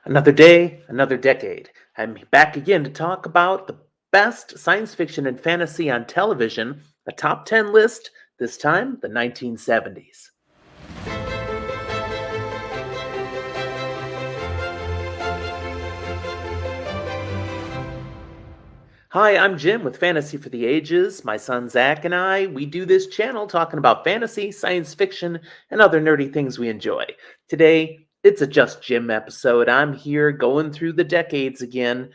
Another day, another decade. I'm back again to talk about the best science fiction and fantasy on television, a top 10 list, this time the 1970s. Hi, I'm Jim with Fantasy for the Ages. My son Zach and we do this channel talking about fantasy, science fiction, and other nerdy things we enjoy. Today, it's a Just Jim episode. I'm here going through the decades again,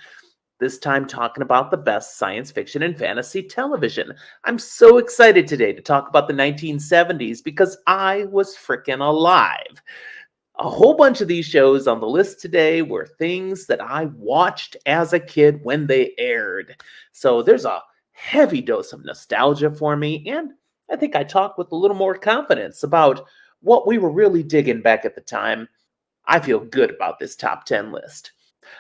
this time talking about the best science fiction and fantasy television. I'm so excited today to talk about the 1970s because I was freaking alive. A whole bunch of these shows on the list today were things that I watched as a kid when they aired. So there's a heavy dose of nostalgia for me, and I think I talk with a little more confidence about what we were really digging back at the time. I feel good about this top 10 list.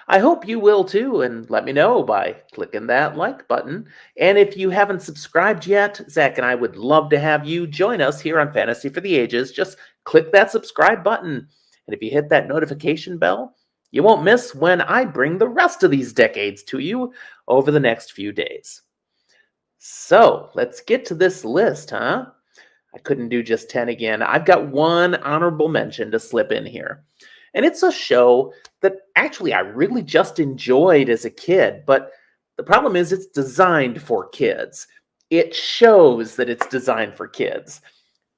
I hope you will too, and let me know by clicking that like button. And if you haven't subscribed yet, Zach and I would love to have you join us here on Fantasy for the Ages. Just click that subscribe button. And if you hit that notification bell, you won't miss when I bring the rest of these decades to you over the next few days. So let's get to this list, huh? I couldn't do just 10 again. I've got one honorable mention to slip in here. And it's a show that actually I really just enjoyed as a kid, but the problem is it's designed for kids. It shows that it's designed for kids,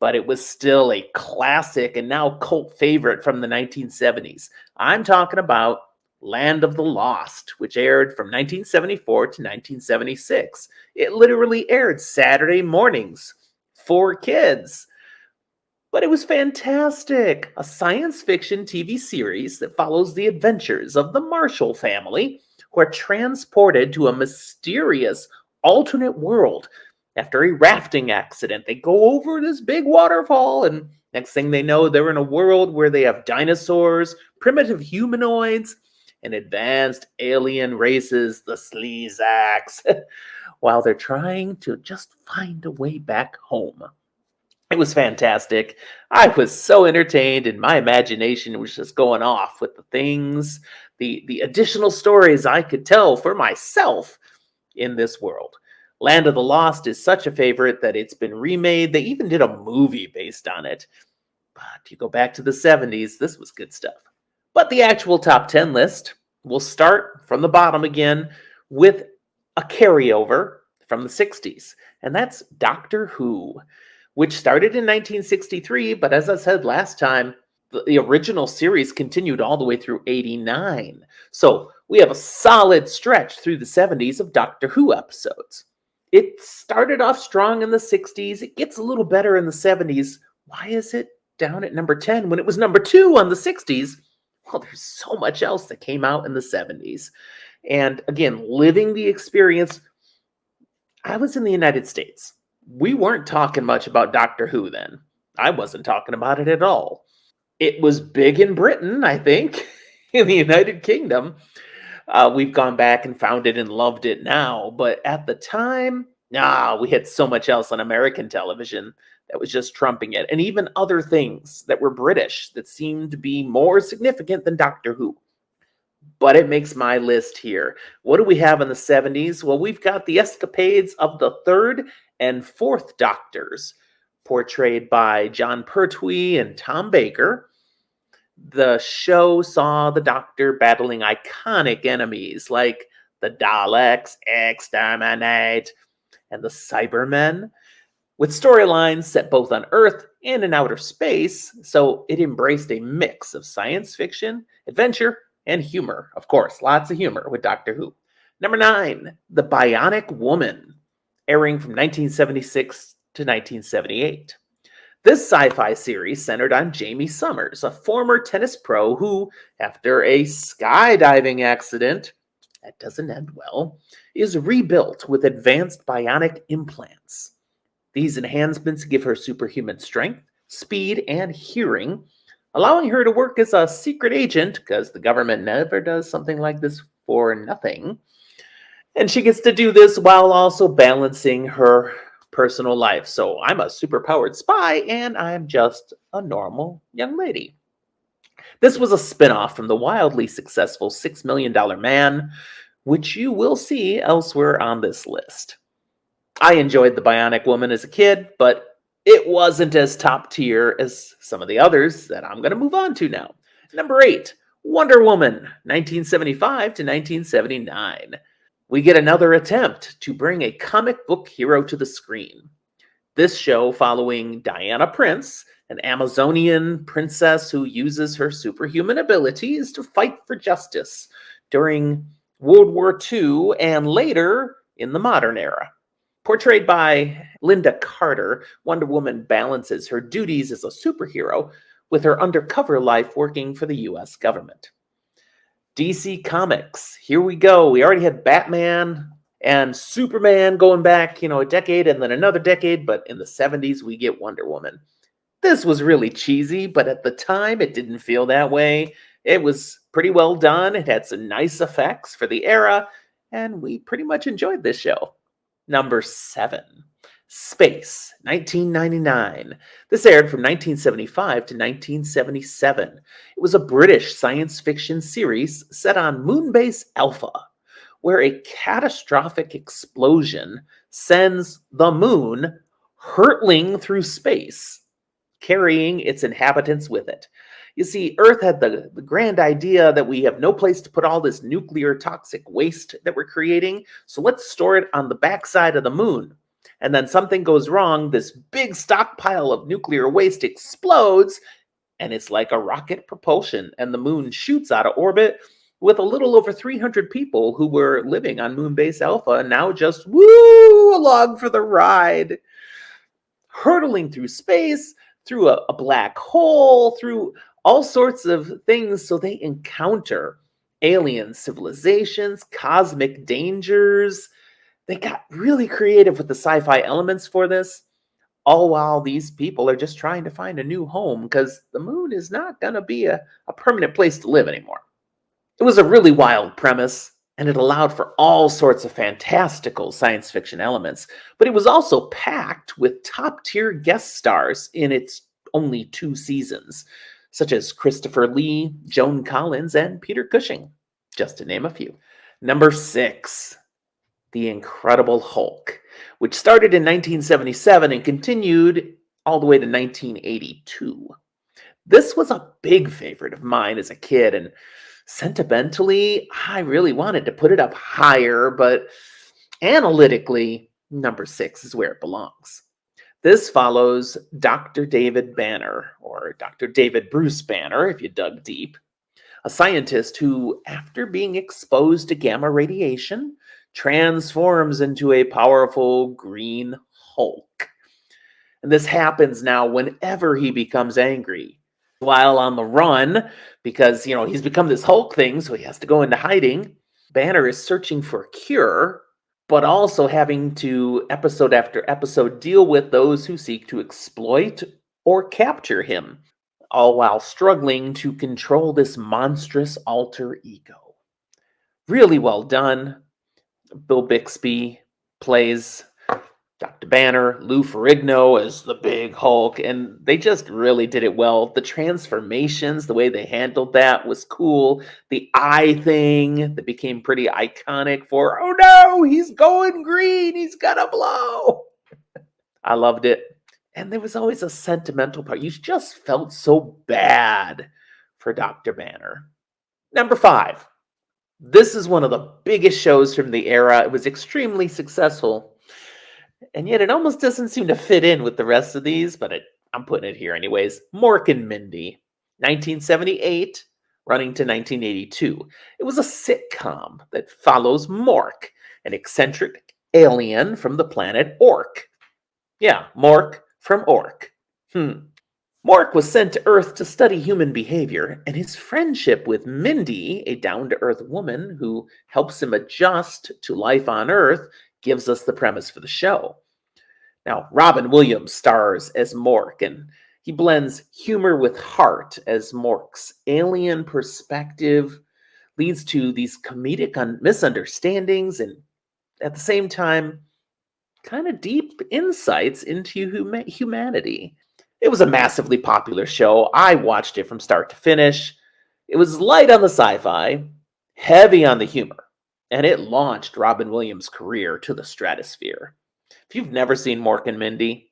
but it was still a classic and now cult favorite from the 1970s. I'm talking about Land of the Lost, which aired from 1974 to 1976. It literally aired Saturday mornings for kids. But it was fantastic. A science fiction TV series that follows the adventures of the Marshall family, who are transported to a mysterious alternate world after a rafting accident. They go over this big waterfall, and next thing they know, they're in a world where they have dinosaurs, primitive humanoids, and advanced alien races, the Sleezaks, while they're trying to just find a way back home. It was fantastic. I was so entertained, and my imagination was just going off with the things, the additional stories I could tell for myself in this world. Land of the Lost is such a favorite that it's been remade. They even did a movie based on it. But you go back to the 70s, this was good stuff. But the actual top 10 list, we'll start from the bottom again with a carryover from the 60s, and that's Doctor Who, which started in 1963, but as I said last time, the original series continued all the way through 89. So we have a solid stretch through the 70s of Doctor Who episodes. It started off strong in the 60s. It gets a little better in the 70s. Why is it down at number 10 when it was number 2 on the 60s? Well, there's so much else that came out in the 70s. And again, living the experience, I was in the United States. We weren't talking much about Doctor Who then. I wasn't talking about it at all. It was big in Britain, I think, in the United Kingdom. We've gone back and found it and loved it now. But at the time, we had so much else on American television that was just trumping it. And even other things that were British that seemed to be more significant than Doctor Who. But it makes my list here. What do we have in the 70s? Well, we've got the escapades of the third and fourth Doctors, portrayed by John Pertwee and Tom Baker. The show saw the Doctor battling iconic enemies like the Daleks, Exterminate, and the Cybermen, with storylines set both on Earth and in outer space, so it embraced a mix of science fiction, adventure, and humor. Of course, lots of humor with Doctor Who. Number 9, The Bionic Woman, airing from 1976 to 1978. This sci-fi series centered on Jamie Summers, a former tennis pro who, after a skydiving accident that doesn't end well, is rebuilt with advanced bionic implants. These enhancements give her superhuman strength, speed, and hearing, allowing her to work as a secret agent, because the government never does something like this for nothing. And she gets to do this while also balancing her personal life. So I'm a superpowered spy, and I'm just a normal young lady. This was a spin-off from the wildly successful $6 Million Man, which you will see elsewhere on this list. I enjoyed The Bionic Woman as a kid, but it wasn't as top tier as some of the others that I'm going to move on to now. Number 8, Wonder Woman, 1975 to 1979. We get another attempt to bring a comic book hero to the screen. This show following Diana Prince, an Amazonian princess who uses her superhuman abilities to fight for justice during World War II and later in the modern era. Portrayed by Linda Carter, Wonder Woman balances her duties as a superhero with her undercover life working for the US government. DC Comics, here we go. We already had Batman and Superman going back, a decade and then another decade, but in the 70s we get Wonder Woman. This was really cheesy, but at the time it didn't feel that way. It was pretty well done. It had some nice effects for the era, and we pretty much enjoyed this show. Number 7, Space, 1999. This aired from 1975 to 1977. It was a British science fiction series set on Moonbase Alpha, where a catastrophic explosion sends the moon hurtling through space, carrying its inhabitants with it. You see, Earth had the grand idea that we have no place to put all this nuclear toxic waste that we're creating, so let's store it on the backside of the moon. And then something goes wrong, this big stockpile of nuclear waste explodes, and it's like a rocket propulsion, and the moon shoots out of orbit with a little over 300 people who were living on Moonbase Alpha now just woo along for the ride, hurtling through space, through a black hole, through all sorts of things. So they encounter alien civilizations, cosmic dangers. They got really creative with the sci-fi elements for this, all while these people are just trying to find a new home because the moon is not going to be a permanent place to live anymore. It was a really wild premise, and it allowed for all sorts of fantastical science fiction elements, but it was also packed with top-tier guest stars in its only 2 seasons, such as Christopher Lee, Joan Collins, and Peter Cushing, just to name a few. Number 6, The Incredible Hulk, which started in 1977 and continued all the way to 1982. This was a big favorite of mine as a kid, and sentimentally, I really wanted to put it up higher, but analytically, number 6 is where it belongs. This follows Dr. David Banner, or Dr. David Bruce Banner, if you dug deep, a scientist who, after being exposed to gamma radiation, transforms into a powerful green Hulk. And this happens now whenever he becomes angry. While on the run, because, he's become this Hulk thing, so he has to go into hiding, Banner is searching for a cure, but also having to, episode after episode, deal with those who seek to exploit or capture him, all while struggling to control this monstrous alter ego. Really well done. Bill Bixby plays Dr. Banner, Lou Ferrigno as the big Hulk, and they just really did it well. The transformations, the way they handled that was cool. The eye thing that became pretty iconic for, oh no, he's going green, he's gonna blow. I loved it. And there was always a sentimental part. You just felt so bad for Dr. Banner. Number 5. This is one of the biggest shows from the era. It was extremely successful, and yet it almost doesn't seem to fit in with the rest of these, but I'm putting it here anyways. Mork and Mindy, 1978, running to 1982. It was a sitcom that follows Mork, an eccentric alien from the planet Ork. Yeah, Mork from Ork. Mork was sent to Earth to study human behavior, and his friendship with Mindy, a down-to-earth woman who helps him adjust to life on Earth, gives us the premise for the show. Now, Robin Williams stars as Mork, and he blends humor with heart as Mork's alien perspective leads to these comedic misunderstandings and, at the same time, kind of deep insights into humanity. It was a massively popular show. I watched it from start to finish. It was light on the sci-fi, heavy on the humor, and it launched Robin Williams' career to the stratosphere. If you've never seen Mork and Mindy,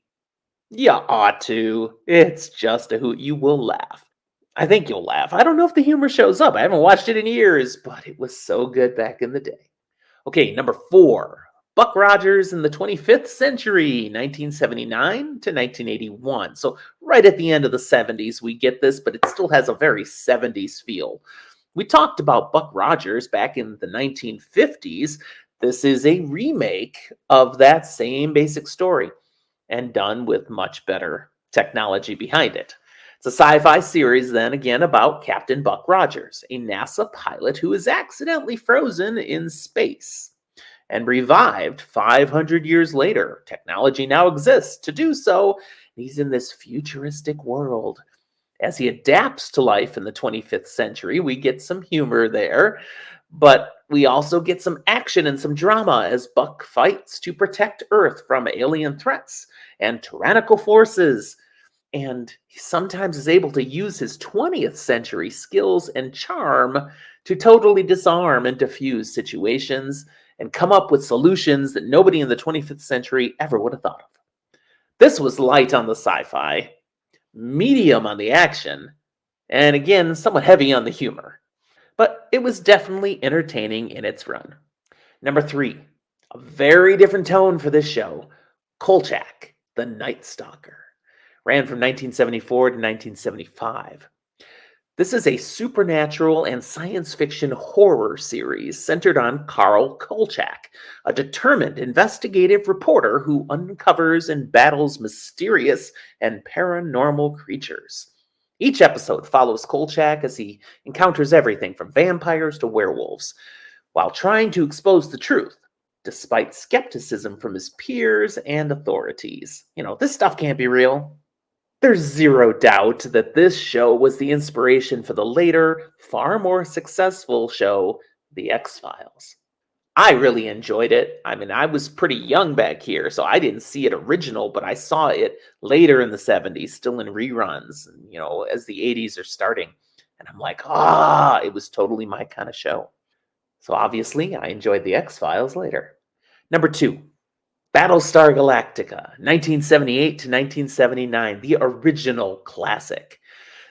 you ought to. It's just a hoot. You will laugh. I think you'll laugh. I don't know if the humor shows up. I haven't watched it in years, but it was so good back in the day. Okay, number four, Buck Rogers in the 25th century, 1979 to 1981. So, right at the end of the 70s, we get this, but it still has a very 70s feel. We talked about Buck Rogers back in the 1950s. This is a remake of that same basic story and done with much better technology behind it. It's a sci fi series, then again, about Captain Buck Rogers, a NASA pilot who is accidentally frozen in space and revived 500 years later. Technology now exists to do so. He's in this futuristic world. As he adapts to life in the 25th century, we get some humor there, but we also get some action and some drama as Buck fights to protect Earth from alien threats and tyrannical forces. And he sometimes is able to use his 20th century skills and charm to totally disarm and diffuse situations and come up with solutions that nobody in the 25th century ever would have thought of. This was light on the sci fi, medium on the action, and again, somewhat heavy on the humor. But it was definitely entertaining in its run. Number three, a very different tone for this show, Kolchak, the Night Stalker. Ran from 1974 to 1975. This is a supernatural and science fiction horror series centered on Carl Kolchak, a determined investigative reporter who uncovers and battles mysterious and paranormal creatures. Each episode follows Kolchak as he encounters everything from vampires to werewolves, while trying to expose the truth, despite skepticism from his peers and authorities. This stuff can't be real. There's zero doubt that this show was the inspiration for the later, far more successful show, The X-Files. I really enjoyed it. I mean, I was pretty young back here, so I didn't see it original, but I saw it later in the 70s, still in reruns, as the 80s are starting. And I'm like, it was totally my kind of show. So obviously, I enjoyed The X-Files later. Number two, Battlestar Galactica, 1978 to 1979, the original classic.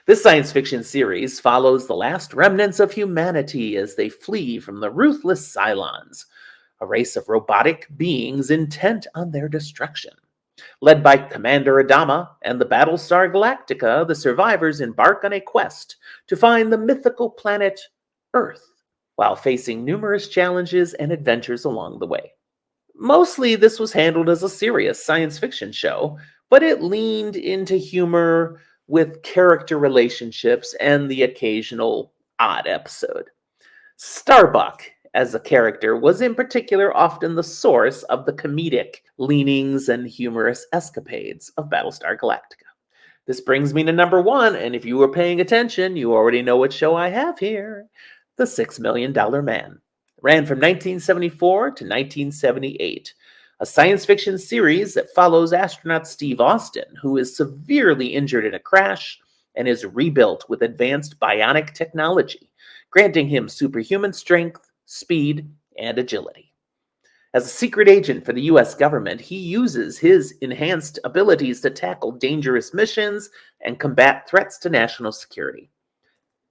This science fiction series follows the last remnants of humanity as they flee from the ruthless Cylons, a race of robotic beings intent on their destruction. Led by Commander Adama and the Battlestar Galactica, the survivors embark on a quest to find the mythical planet Earth, while facing numerous challenges and adventures along the way. Mostly, this was handled as a serious science fiction show, but it leaned into humor with character relationships and the occasional odd episode. Starbuck, as a character, was in particular often the source of the comedic leanings and humorous escapades of Battlestar Galactica. This brings me to number one, and if you were paying attention, you already know what show I have here: The $6 Million Man. Ran from 1974 to 1978, a science fiction series that follows astronaut Steve Austin, who is severely injured in a crash and is rebuilt with advanced bionic technology, granting him superhuman strength, speed, and agility. As a secret agent for the US government, he uses his enhanced abilities to tackle dangerous missions and combat threats to national security.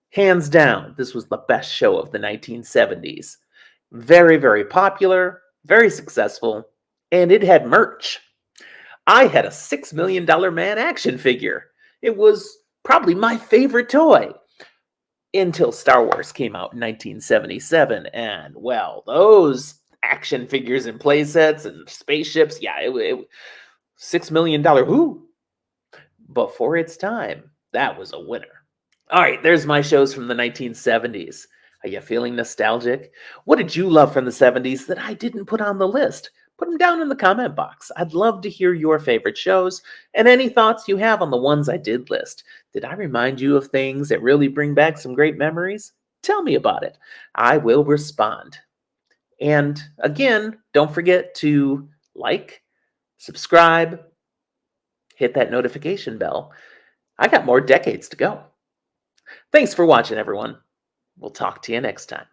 Hands down, this was the best show of the 1970s. Very, very popular, very successful, and it had merch. I had a $6 Million Man action figure. It was probably my favorite toy until Star Wars came out in 1977, and well, those action figures and playsets and spaceships, yeah, it $6 Million, whoo, before its time, that was a winner. All right, there's my shows from the 1970s. Are you feeling nostalgic? What did you love from the 70s that I didn't put on the list? Put them down in the comment box. I'd love to hear your favorite shows and any thoughts you have on the ones I did list. Did I remind you of things that really bring back some great memories? Tell me about it. I will respond. And again, don't forget to like, subscribe, hit that notification bell. I got more decades to go. Thanks for watching, everyone. We'll talk to you next time.